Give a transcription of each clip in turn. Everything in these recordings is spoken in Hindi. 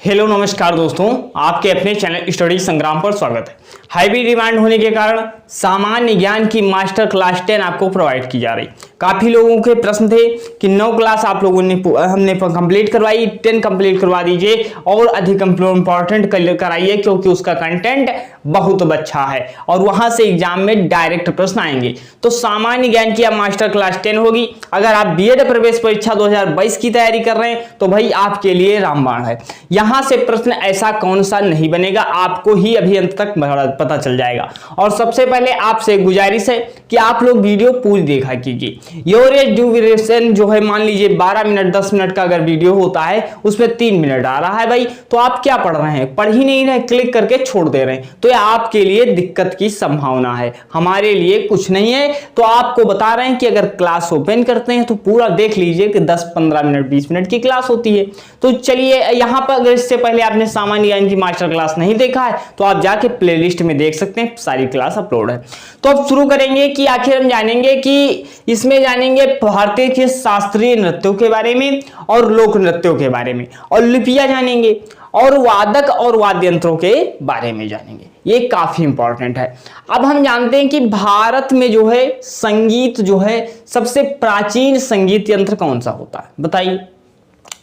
हेलो नमस्कार दोस्तों, आपके अपने चैनल स्टडी संग्राम पर स्वागत है। हैवी डिमांड होने के कारण सामान्य ज्ञान की मास्टर क्लास 10 आपको प्रोवाइड की जा रही। काफी लोगों के प्रश्न थे कि 9 क्लास आप लोगों ने हमने कंप्लीट करवाई, 10 कंप्लीट करवा दीजिए और अधिक इंपॉर्टेंट कराइए क्योंकि उसका कंटेंट बहुत अच्छा है और वहां से एग्जाम में डायरेक्ट प्रश्न आएंगे। तो सामान्य ज्ञान की मास्टर क्लास 10 होगी। अगर आप बीएड प्रवेश परीक्षा 2022 की तैयारी कर रहे हैं तो भाई आपके लिए रामबाण है। यहां से प्रश्न ऐसा कौन सा नहीं बनेगा, आपको ही अभी अंत तक पता चल जाएगा। और सबसे पहले आपसे गुजारिश है कि आप लोग वीडियो पूरी देखा कीजिए। योर ड्यूरेशन जो है, मान लीजिए 12 मिनट 10 मिनट का अगर वीडियो होता है उसमें 3 मिनट आ रहा है भाई, तो आप क्या पढ़ रहे हैं? पढ़ ही नहीं रहे, क्लिक करके छोड़ दे रहे हैं, तो यह आपके लिए दिक्कत की संभावना है, हमारे लिए कुछ नहीं है। तो आपको बता रहे हैं कि अगर क्लास ओपन करते हैं तो पूरा देख लीजिए कि 10-15 मिनट 20 मिनट की क्लास होती है। तो चलिए, यहां पर अगर इससे पहले आपने सामान्य ज्ञान की मास्टर क्लास नहीं देखा है तो आप जाके प्लेलिस्ट में देख सकते हैं, सारी क्लास अपलोड है। तो अब शुरू करेंगे कि आखिर हम जानेंगे कि इसमें जानेंगे भारतीय के शास्त्रीय नृत्यों के बारे में और लोक नृत्यों के बारे में, और लिपियां जानेंगे और वादक और वाद्य यंत्रों के बारे में जानेंगे। ये काफी इंपॉर्टेंट है। अब हम जानते हैं कि भारत में जो है संगीत जो है, सबसे प्राचीन संगीत यंत्र कौन सा होता है? बताइए,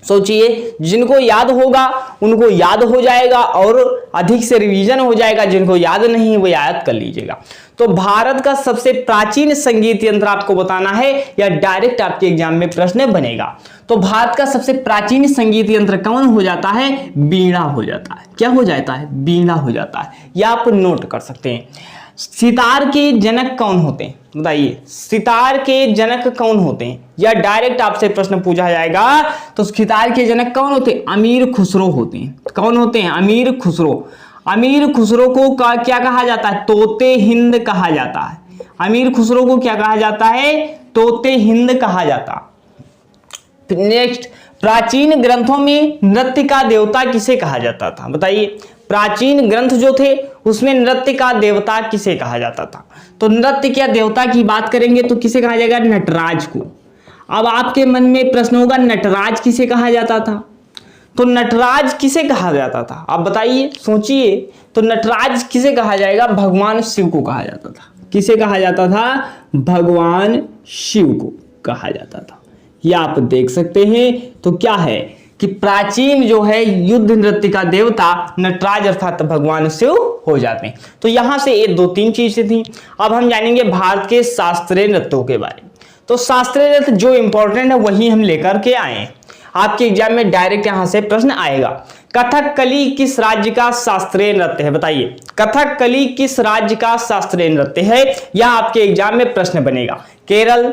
सोचिए। जिनको याद होगा उनको याद हो जाएगा और अधिक से रिवीजन हो जाएगा, जिनको याद नहीं है वो याद कर लीजिएगा। तो भारत का सबसे प्राचीन संगीत यंत्र आपको बताना है या डायरेक्ट आपके एग्जाम में प्रश्न बनेगा। तो भारत का सबसे प्राचीन संगीत यंत्र कौन हो जाता है? वीणा हो जाता है। क्या हो जाता है? वीणा हो जाता है। यह आप नोट कर सकते हैं। सितार के जनक कौन होते हैं? बताइए, सितार के जनक कौन होते हैं? या डायरेक्ट आपसे प्रश्न पूछा जाएगा तो सितार के जनक कौन होते हैं? अमीर खुसरो होते हैं। कौन होते हैं? अमीर खुसरो। अमीर खुसरो को क्या कहा जाता है? तोते हिंद कहा जाता है। अमीर खुसरो को क्या कहा जाता है? तोते हिंद कहा जाता। नेक्स्ट, प्राचीन ग्रंथों में नृत्य का देवता किसे कहा जाता था? बताइए, प्राचीन ग्रंथ जो थे उसमें नृत्य का देवता किसे कहा जाता था? तो नृत्य क्या देवता की बात करेंगे तो किसे कहा जाएगा? नटराज को। अब आपके मन में प्रश्न होगा, नटराज किसे कहा जाता था? तो नटराज किसे कहा जाता था? आप बताइए, सोचिए। तो नटराज किसे कहा जाएगा? भगवान शिव को कहा जाता था। किसे कहा जाता था? भगवान शिव को कहा जाता था। ये आप देख सकते हैं। तो क्या है कि प्राचीन जो है युद्ध नृत्य का देवता नटराज अर्थात भगवान शिव हो जाते हैं। तो यहां से ये 2-3 चीजें थी। अब हम जानेंगे भारत के शास्त्रीय नृत्यों के बारे में। तो शास्त्रीय नृत्य जो इंपॉर्टेंट है वही हम लेकर के आए हैं। आपके एग्जाम में डायरेक्ट यहां से प्रश्न आएगा। कथकली किस राज्य का शास्त्रीय नृत्य है? बताइए, कथकली किस राज्य का शास्त्रीय नृत्य है? यह आपके एग्जाम में प्रश्न बनेगा। केरल,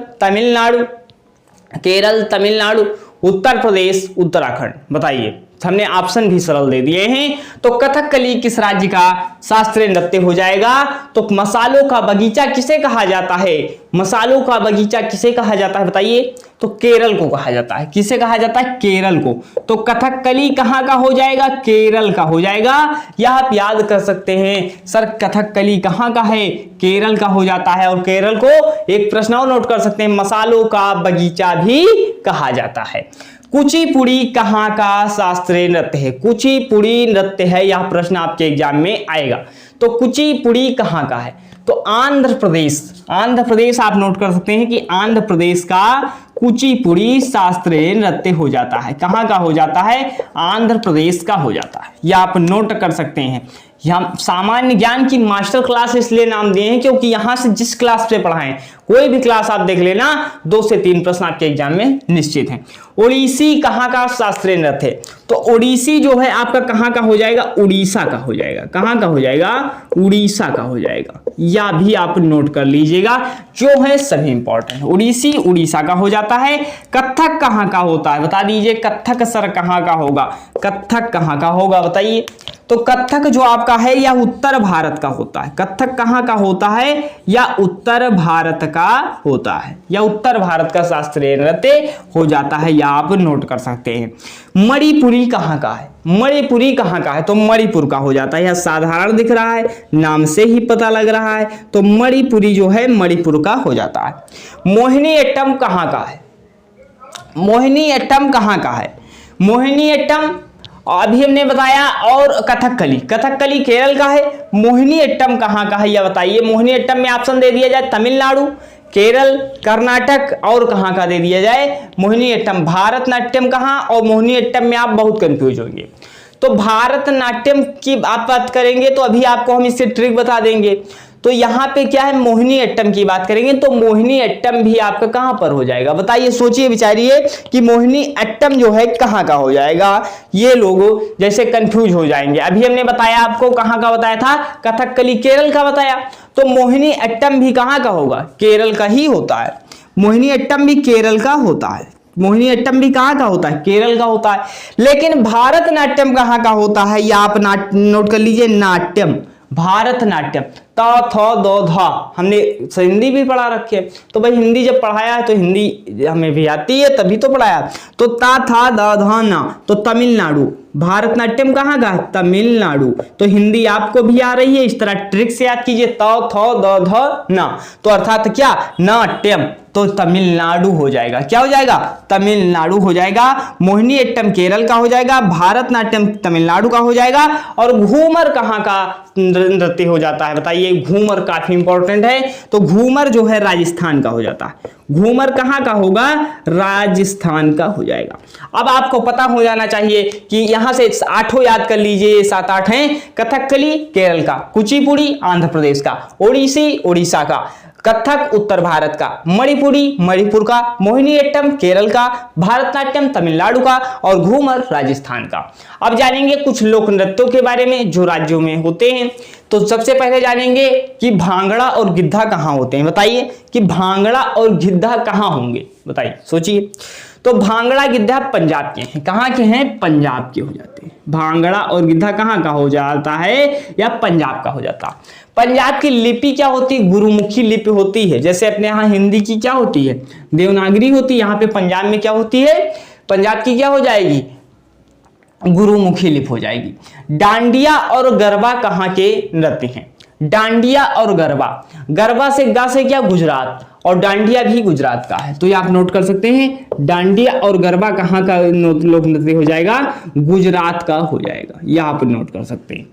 तमिलनाडु, उत्तर प्रदेश, उत्तराखंड। बताइए, हमने ऑप्शन भी सरल दे दिए हैं। तो कथकली किस राज्य का शास्त्रीय नृत्य हो जाएगा? तो मसालों का बगीचा किसे कहा जाता है? मसालों का बगीचा किसे कहा जाता है? बताइए। तो केरल को कहा जाता है। किसे कहा जाता है? केरल को। तो कथकली कहां का हो जाएगा? केरल का हो जाएगा। यह आप याद कर सकते हैं, सर कथकली कहां का है? केरल का हो जाता है। और केरल को एक प्रश्न और नोट कर सकते हैं, मसालों का बगीचा भी कहा जाता है। कुचिपुड़ी कहां का शास्त्रीय नृत्य है? कुचिपुड़ी नृत्य है, यह प्रश्न आपके एग्जाम में आएगा। तो कुचिपुड़ी कहां का है? तो आंध्र प्रदेश आप नोट कर सकते हैं कि आंध्र प्रदेश का कुचिपुड़ी शास्त्रीय नृत्य हो जाता है। कहां का हो जाता है? आंध्र प्रदेश का हो जाता है। यह आप नोट कर सकते हैं। हम सामान्य ज्ञान की मास्टर क्लास इसलिए नाम दिए हैं क्योंकि यहां से जिस क्लास से पढ़ाएं, कोई भी क्लास आप देख लेना, 2 से 3 प्रश्न आपके एग्जाम में निश्चित हैं। ओडिसी कहां का शास्त्रीय नृत्य है? तो ओडिसी जो है आपका कहां का हो जाएगा? उड़ीसा का हो जाएगा। कहां का हो जाएगा? उड़ीसा का हो जाएगा। या भी आप नोट कर लीजिएगा, जो है सभी इंपॉर्टेंट। ओडिसी उड़ीसा का हो जाता है। कथक कहां का होता है? बता दीजिए, कथक सर कहां का होगा? कथक कहां का होगा? बताइए। तो कथक जो आपका है या उत्तर भारत का होता है। कथक कहां का होता है? या उत्तर भारत का होता है, या उत्तर भारत का शास्त्रीय नृत्य हो जाता है। या आप नोट कर सकते हैं। मणिपुरी कहां का है? मणिपुरी कहां का है? तो मणिपुर का हो जाता है। यह साधारण दिख रहा है, नाम से ही पता लग रहा है। तो मणिपुरी जो है मणिपुर का हो जाता है। मोहिनीअट्टम कहां का है? मोहिनीअट्टम कहां का है? मोहिनीअट्टम अभी हमने बताया। और कथकली, कथकली केरल का है। मोहिनीअट्टम कहाँ का है यह बताइए। मोहिनीअट्टम में ऑप्शन दे दिया जाए तमिलनाडु, केरल, कर्नाटक और कहाँ का दे दिया जाए मोहिनीअट्टम। भारतनाट्यम कहाँ और मोहिनीअट्टम में आप बहुत कंफ्यूज होंगे। तो भारतनाट्यम की आप बात करेंगे तो अभी आपको हम इससे ट्रिक बता देंगे। तो यहाँ पे क्या है, मोहिनीअट्टम की बात करेंगे तो मोहिनीअट्टम भी आपका कहां पर हो जाएगा बताइए, सोचिए विचारिए कि मोहिनीअट्टम जो है कहां का हो जाएगा। ये लोग जैसे कंफ्यूज हो जाएंगे। अभी हमने बताया आपको कहां का बताया था, कथकली केरल का बताया। तो मोहिनीअट्टम भी कहां का होगा, केरल का ही होता है। मोहिनीअट्टम भी केरल का होता है। मोहिनीअट्टम भी कहां का होता है, केरल का होता है। लेकिन भारतनाट्यम कहां का होता है, या आप नोट कर लीजिए, नाट्यम, भारतनाट्यम। त थ द ध हमने हिंदी भी पढ़ा रखे, तो भाई हिंदी जब पढ़ाया है तो हिंदी हमें भी आती है तभी तो पढ़ाया। तो ता था द ध ना, तो तमिलनाडु। भारतनाट्यम कहाँ का है, तमिलनाडु। तो हिंदी आपको भी आ रही है, इस तरह ट्रिक से याद कीजिए, त थ द ध ना, तो अर्थात क्या, नाट्यम। तो तमिलनाडु हो जाएगा, क्या हो जाएगा, तमिलनाडु हो जाएगा। मोहिनीअट्टम केरल का हो जाएगा, भारतनाट्यम तमिलनाडु का हो जाएगा। और घूमर कहाँ का नृत्य हो जाता है बताइए, घूमर काफी इंपॉर्टेंट है। तो घूमर जो है राजस्थान का हो जाता है। घूमर कहाँ का होगा, राजस्थान का हो जाएगा। अब आपको पता हो जाना चाहिए कि यहां से 8 याद कर लीजिए, 7-8 हैं। कथकली केरल का, कुचिपुड़ी आंध्र प्रदेश का, ओडिसी उड़ीसा का, कथक उत्तर भारत का, मणिपुरी मणिपुर का, मोहिनीअट्टम केरल का, भारतनाट्यम तमिलनाडु का और घूमर राजस्थान का। अब जानेंगे कुछ लोक नृत्यों के बारे में जो राज्यों में होते हैं। तो सबसे पहले जानेंगे कि भांगड़ा और गिद्धा कहां होते हैं बताइए, कि भांगड़ा और गिद्धा कहां होंगे बताइए, सोचिए। तो भांगड़ा गिद्धा पंजाब के हैं, कहां के हैं, पंजाब के हो जाते हैं। भांगड़ा और गिद्धा कहां का हो जाता है, या पंजाब का हो जाता है। पंजाब की लिपि क्या होती है, गुरुमुखी लिपि होती है। जैसे अपने यहाँ हिंदी की क्या होती है, देवनागरी होती है, यहाँ पे पंजाब में क्या होती है, पंजाब की क्या हो जाएगी, गुरुमुखी लिपि हो जाएगी। डांडिया और गरबा कहाँ के नृत्य हैं, डांडिया और गरबा, गरबा से गा से क्या, गुजरात, और डांडिया भी गुजरात का है। तो ये आप नोट कर सकते हैं, डांडिया और गरबा कहाँ का लोक नृत्य हो जाएगा, गुजरात का हो जाएगा। यह आप नोट कर सकते हैं।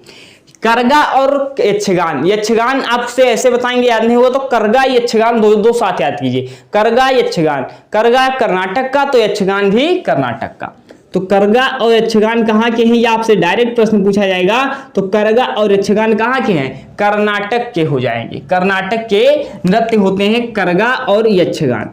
करगा और यक्षगान, यक्षगान आपसे ऐसे बताएंगे याद नहीं होगा तो करगा यक्षगान दो साथ याद कीजिए। करगा यक्षगान, करगा कर्नाटक का तो यक्षगान भी कर्नाटक का। तो करगा और यक्षगान कहाँ के हैं, ये आपसे डायरेक्ट प्रश्न पूछा जाएगा। तो करगा और यक्षगान कहाँ के हैं, कर्नाटक के हो जाएंगे। कर्नाटक के नृत्य होते हैं करगा और यक्षगान।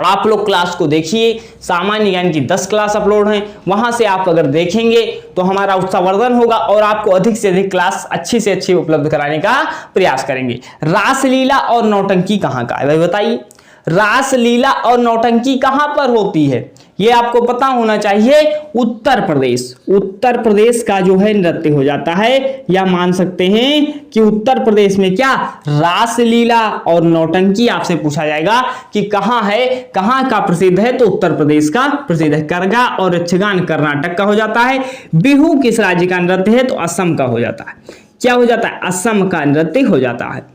आप लोग क्लास को देखिए, सामान्य ज्ञान की 10 क्लास अपलोड हैं, वहां से आप अगर देखेंगे तो हमारा उत्साहवर्धन होगा और आपको अधिक से अधिक क्लास अच्छी से अच्छी उपलब्ध कराने का प्रयास करेंगे। रासलीला और नौटंकी कहाँ का है भाई बताइए, रासलीला और नौटंकी कहां पर होती है, ये आपको पता होना चाहिए। उत्तर प्रदेश, उत्तर प्रदेश का जो है नृत्य हो जाता है, या मान सकते हैं कि उत्तर प्रदेश में क्या, रासलीला और नौटंकी आपसे पूछा जाएगा कि कहां है, कहां का प्रसिद्ध है, तो उत्तर प्रदेश का प्रसिद्ध है। करगा और यक्षगान कर्नाटक का हो जाता है। बिहू किस राज्य का नृत्य है, तो असम का हो जाता है। क्या हो जाता है, असम का नृत्य हो जाता है।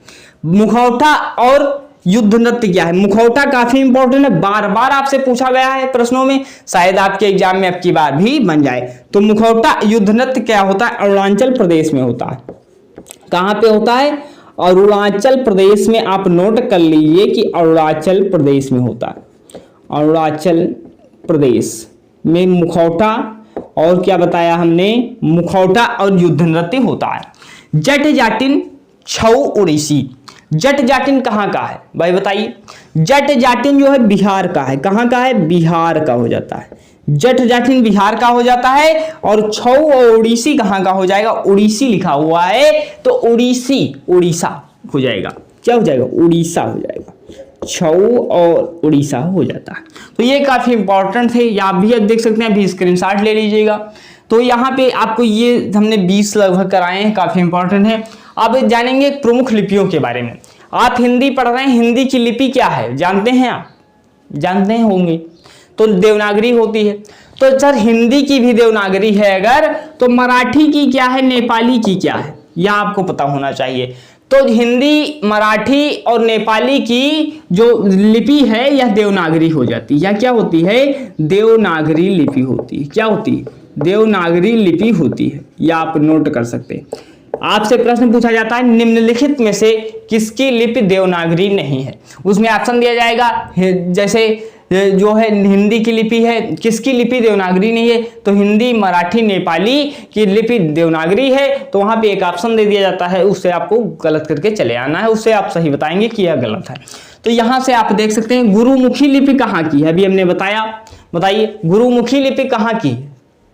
मुखौटा और युद्ध नृत्य क्या है, मुखौटा काफी इंपॉर्टेंट है, बार बार आपसे पूछा गया है प्रश्नों में, शायद आपके एग्जाम में अब की बार भी बन जाए। तो मुखौटा युद्ध नृत्य क्या होता है, अरुणाचल प्रदेश में होता है। कहां पे होता है, अरुणाचल प्रदेश में। आप नोट कर लीजिए कि अरुणाचल प्रदेश में होता है। अरुणाचल प्रदेश में मुखौटा और क्या बताया हमने, मुखौटा और युद्ध नृत्य होता है। जट जाटिन छऊ उड़ीसी, जट जाटिन कहाँ का है भाई बताइए, जट जाटिन जो है बिहार का है। कहाँ का है, बिहार का हो जाता है। जट जाटिन बिहार का हो जाता है। और छऊ और उड़ीसी कहाँ का हो जाएगा, उड़ीसी लिखा हुआ है तो उड़ीसी उड़ीसा हो जाएगा। क्या हो जाएगा, उड़ीसा हो जाएगा। छऊ और उड़ीसा हो जाता है। तो ये काफी इंपॉर्टेंट है, या आप भी देख सकते हैं, अभी स्क्रीनशॉट ले लीजिएगा। तो यहाँ पे आपको ये हमने 20 लगभग कराए हैं, काफी इंपॉर्टेंट है। अब जानेंगे प्रमुख लिपियों के बारे में। आप हिंदी पढ़ रहे हैं, हिंदी की लिपि क्या है जानते हैं आप, जानते हैं होंगे, तो देवनागरी होती है। तो सर हिंदी की भी देवनागरी है अगर, तो मराठी की क्या है, नेपाली की क्या है, यह आपको पता होना चाहिए। तो हिंदी, मराठी और नेपाली की जो लिपि है यह देवनागरी हो जाती है, या क्या होती है, देवनागरी लिपि होती है। क्या होती है, देवनागरी लिपि होती है, यह आप नोट कर सकते हैं। आपसे प्रश्न पूछा जाता है निम्नलिखित में से किसकी लिपि देवनागरी नहीं है, उसमें ऑप्शन दिया जाएगा। जैसे जो है हिंदी की लिपि है, किसकी लिपि देवनागरी नहीं है, तो हिंदी, मराठी, नेपाली की लिपि देवनागरी है, तो वहां पे एक ऑप्शन दे दिया जाता है, उससे आपको गलत करके चले आना है, उससे आप सही बताएंगे कि यह गलत है। तो यहां से आप देख सकते हैं गुरुमुखी लिपि कहाँ की है, अभी हमने बताया, बताइए गुरुमुखी लिपि कहाँ की,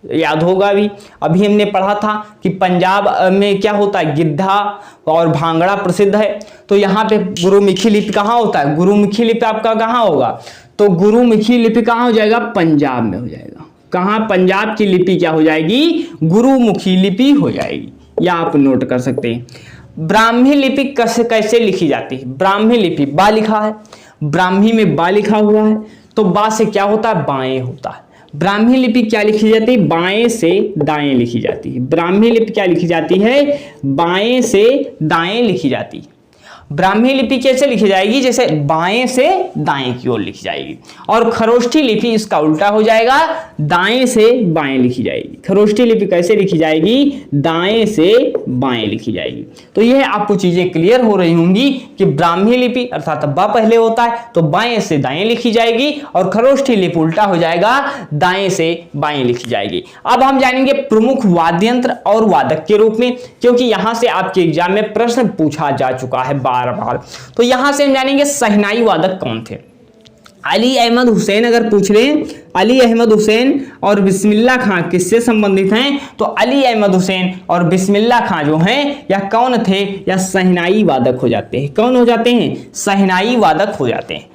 याद होगा अभी हमने पढ़ा था कि पंजाब में क्या होता है, गिद्धा और भांगड़ा प्रसिद्ध है। तो यहाँ पे गुरुमुखी लिपि कहाँ होता है, गुरुमुखी लिपि आपका कहाँ होगा, तो गुरुमुखी लिपि कहाँ हो जाएगा, पंजाब में हो जाएगा। कहाँ, पंजाब की लिपि क्या हो जाएगी, गुरुमुखी लिपि हो जाएगी, या आप नोट कर सकते हैं। ब्राह्मी लिपि कैसे लिखी जाती है, ब्राह्मी लिपि बा लिखा है, ब्राह्मी में बा लिखा हुआ है, तो बा से क्या होता है, बाएं होता है। ब्राह्मी लिपि क्या लिखी जाती है, बाएं से दाएं लिखी जाती है। ब्राह्मी लिपि क्या लिखी जाती है, बाएं से दाएं लिखी जाती है। ब्राह्मी लिपि कैसे लिखी जाएगी, जैसे बाएं से दाएं की ओर लिखी जाएगी। और खरोष्ठी लिपि इसका उल्टा हो जाएगा, दाएं से बाएं लिखी जाएगी। खरोष्ठी लिपि कैसे लिखी जाएगी, दाएं से बाएं लिखी जाएगी। तो यह आपको चीजें क्लियर हो रही होंगी कि ब्राह्मी लिपि अर्थात बा पहले होता है तो बाएं से दाएं लिखी जाएगी, और खरोष्ठी लिपि उल्टा हो जाएगा, दाएं से बाएं लिखी जाएगी। अब हम जानेंगे प्रमुख वाद्य यंत्र और वादक के रूप में, क्योंकि यहां से आपके एग्जाम में प्रश्न पूछा जा चुका है बार बार। तो यहां से हम जानेंगे शहनाई वादक कौन थे। अली अहमद हुसैन अगर पूछ लें, अली अहमद हुसैन और बिस्मिल्लाह खां किससे संबंधित हैं, तो अली अहमद हुसैन और बिस्मिल्लाह खां जो हैं या कौन थे, या शहनाई वादक हो जाते हैं। कौन हो जाते हैं, शहनाई वादक हो जाते हैं।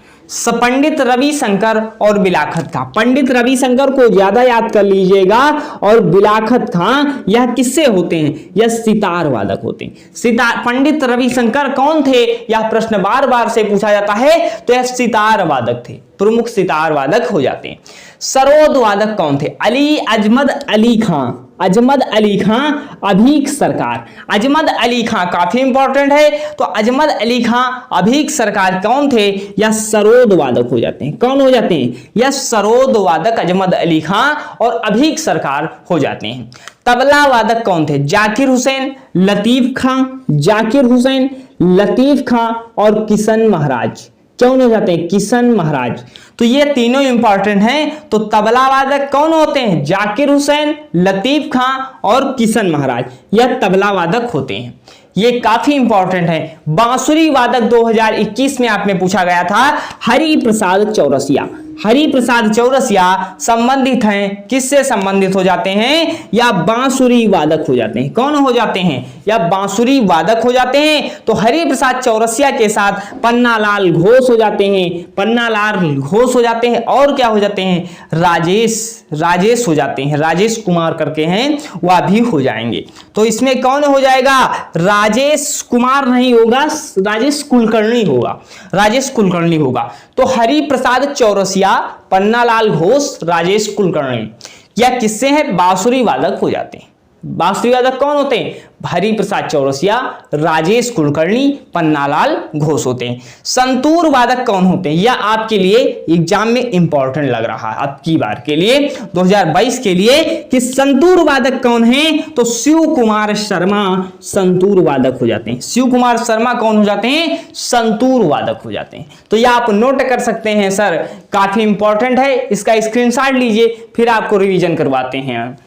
पंडित रविशंकर और बिलाखत खां, पंडित रविशंकर को ज्यादा याद कर लीजिएगा, और बिलाखत खां यह किससे होते हैं, यह सितार वादक होते हैं। सितार, पंडित रविशंकर कौन थे, यह प्रश्न बार बार से पूछा जाता है, तो यह सितार वादक थे, प्रमुख सितार वादक हो जाते हैं। सरोद वादक कौन थे, अली अजमद अली खां, अजमद अली खां, अभीक सरकार। अजमद अली खां काफी इंपॉर्टेंट है, तो अजमद अली खां, अभीक सरकार कौन थे, या सरोद वादक हो जाते हैं। कौन हो जाते हैं, या सरोद वादक अजमद अली खां और अभीक सरकार हो जाते हैं। तबला वादक कौन थे, जाकिर हुसैन, लतीफ खां, जाकिर हुसैन, लतीफ खां और किशन महाराज। कौन हो जाते हैं, किशन महाराज। तो ये तीनों इंपॉर्टेंट हैं। तो तबला वादक कौन होते हैं, जाकिर हुसैन, लतीफ खां और किशन महाराज, यह तबला वादक होते हैं। ये काफी इंपॉर्टेंट है। बांसुरी वादक 2021 में आपने पूछा गया था, हरि प्रसाद चौरसिया। हरि प्रसाद चौरसिया संबंधित हैं, किससे संबंधित हो जाते हैं, या बांसुरी वादक हो जाते हैं। कौन हो जाते हैं, या बांसुरी वादक हो जाते हैं। तो हरि प्रसाद चौरसिया के साथ पन्नालाल घोष हो जाते हैं, पन्नालाल घोष हो जाते हैं, और क्या हो जाते हैं, राजेश हो जाते हैं, राजेश कुमार करके हैं, वह भी हो जाएंगे। तो इसमें कौन हो जाएगा, राजेश कुमार नहीं होगा, राजेश कुलकर्णी होगा, राजेश कुलकर्णी होगा। तो हरि प्रसाद चौरसिया, पन्नालाल घोष, राजेश कुलकर्णी, यह किससे हैं, बांसुरी वादक हो जाते हैं। बांसुरी वादक कौन होते हैं, हरि प्रसाद चौरसिया, राजेश कुलकर्णी, पन्नालाल घोष होते हैं। संतूर वादक कौन होते हैं, यह आपके लिए एग्जाम में इंपॉर्टेंट लग रहा है अब की बार के लिए 2022 के लिए, कि संतूर वादक कौन है, तो शिव कुमार शर्मा संतूर वादक हो जाते हैं। शिव कुमार शर्मा कौन हो जाते हैं, संतूर वादक हो जाते हैं। तो यह आप नोट कर सकते हैं सर, काफी इंपॉर्टेंट है, इसका स्क्रीनशॉट लीजिए, फिर आपको रिवीजन करवाते हैं।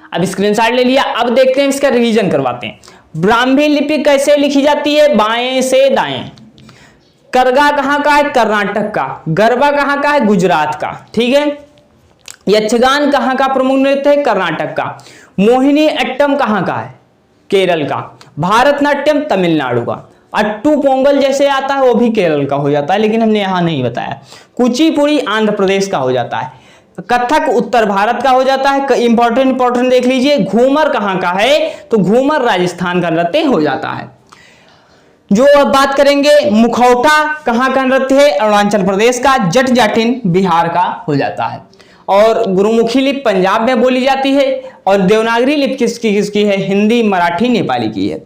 अब स्क्रीनशॉट ले लिया, अब देखते हैं इसका रिवीजन करवाते हैं। ब्राह्मी लिपि कैसे लिखी जाती है, बाएं से दाएं। करगा कहां का है, कर्नाटक का। गरबा कहां का है, गुजरात का, ठीक है। यक्षगान कहां का प्रमुख नृत्य है, कर्नाटक का। मोहिनी अट्टम कहां का है, केरल का। भारतनाट्यम तमिलनाडु का। अट्टू पोंगल जैसे आता है वो भी केरल का हो जाता है, लेकिन हमने यहां नहीं बताया। कुचिपुड़ी आंध्र प्रदेश का हो जाता है। कथक उत्तर भारत का हो जाता है। इंपॉर्टेंट देख लीजिए। घूमर कहां का है, तो घूमर राजस्थान का नृत्य हो जाता है। जो अब बात करेंगे, मुखौटा कहां का नृत्य है, अरुणाचल प्रदेश का। जट जाटिन बिहार का हो जाता है। और गुरुमुखी लिपि पंजाब में बोली जाती है। और देवनागरी लिपि किसकी है, हिंदी, मराठी, नेपाली की है।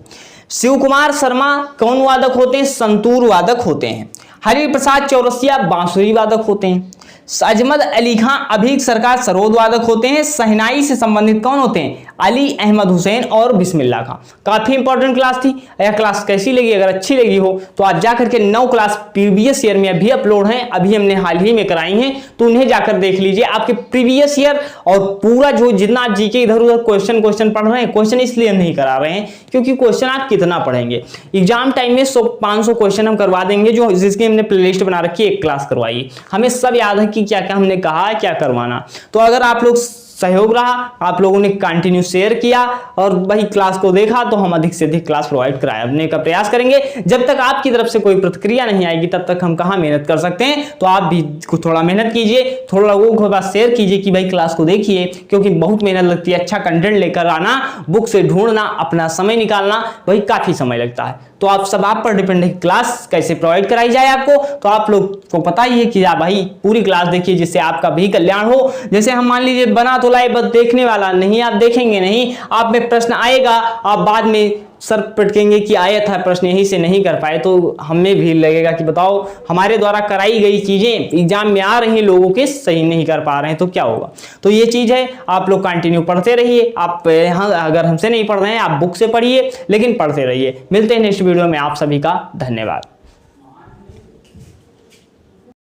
शिव कुमार शर्मा कौन वादक होते हैं, संतूर वादक होते हैं। हरि प्रसाद चौरसिया बांसुरी वादक होते हैं। अजमत अली खां अभी सरकार सरोद वादक होते हैं। शहनाई से संबंधित कौन होते हैं? अली अहमद हुसैन और बिस्मिल्लाह खां। काफी इंपॉर्टेंट क्लास थी। यह क्लास कैसी लगी? अगर अच्छी लगी हो तो आप जाकर के 9 क्लास प्रीवियस ईयर में अभी अपलोड हैं, अभी हमने हाल ही में कराई हैं, तो उन्हें जाकर देख लीजिए। आपके प्रीवियस ईयर और पूरा जो जितना आप जीके इधर उधर क्वेश्चन पढ़ रहे हैं, क्वेश्चन इसलिए नहीं करा रहे हैं क्योंकि क्वेश्चन आप कितना पढ़ेंगे। एग्जाम टाइम में 100-500 क्वेश्चन हम करवा देंगे, जो जिसकी हमने प्लेलिस्ट बना रखी है, एक क्लास करवाइए। हमें सब याद है कि क्या क्या हमने कहा, क्या करवाना। तो अगर आप लोग सहयोग रहा, आप लोगों ने कंटिन्यू शेयर किया और वही क्लास को देखा, तो हम अधिक से अधिक क्लास प्रोवाइड कराने का प्रयास करेंगे। जब तक आपकी तरफ से कोई प्रतिक्रिया नहीं आएगी तब तक हम कहां मेहनत कर सकते हैं। तो आप भी थोड़ा मेहनत कीजिए, थोड़ा लोगों को बात शेयर कीजिए कि भाई क्लास को देखिए, क्योंकि बहुत मेहनत लगती है। अच्छा कंटेंट लेकर आना, बुक से ढूंढना, अपना समय निकालना, वही काफी समय लगता है। तो आप सब आप पर डिपेंड है कि क्लास कैसे प्रोवाइड कराई जाए आपको। तो आप लोग को पता ही है कि आप भाई पूरी क्लास देखिए, जिससे आपका भी कल्याण हो। जैसे हम मान लीजिए बना तो लाए, बस देखने वाला नहीं, आप देखेंगे नहीं, आप में प्रश्न आएगा, आप बाद में सर पटकेंगे कि आया था प्रश्न, यही से नहीं कर पाए, तो हमें भी लगेगा कि बताओ हमारे द्वारा कराई गई चीजें एग्जाम में आ रही लोगों के सही नहीं कर पा रहे हैं, तो क्या होगा। तो ये चीज है, आप लोग कंटिन्यू पढ़ते रहिए। आप यहाँ अगर हमसे नहीं पढ़ रहे हैं, आप बुक से पढ़िए, लेकिन पढ़ते रहिए। मिलते हैं नेक्स्ट वीडियो में। आप सभी का धन्यवाद।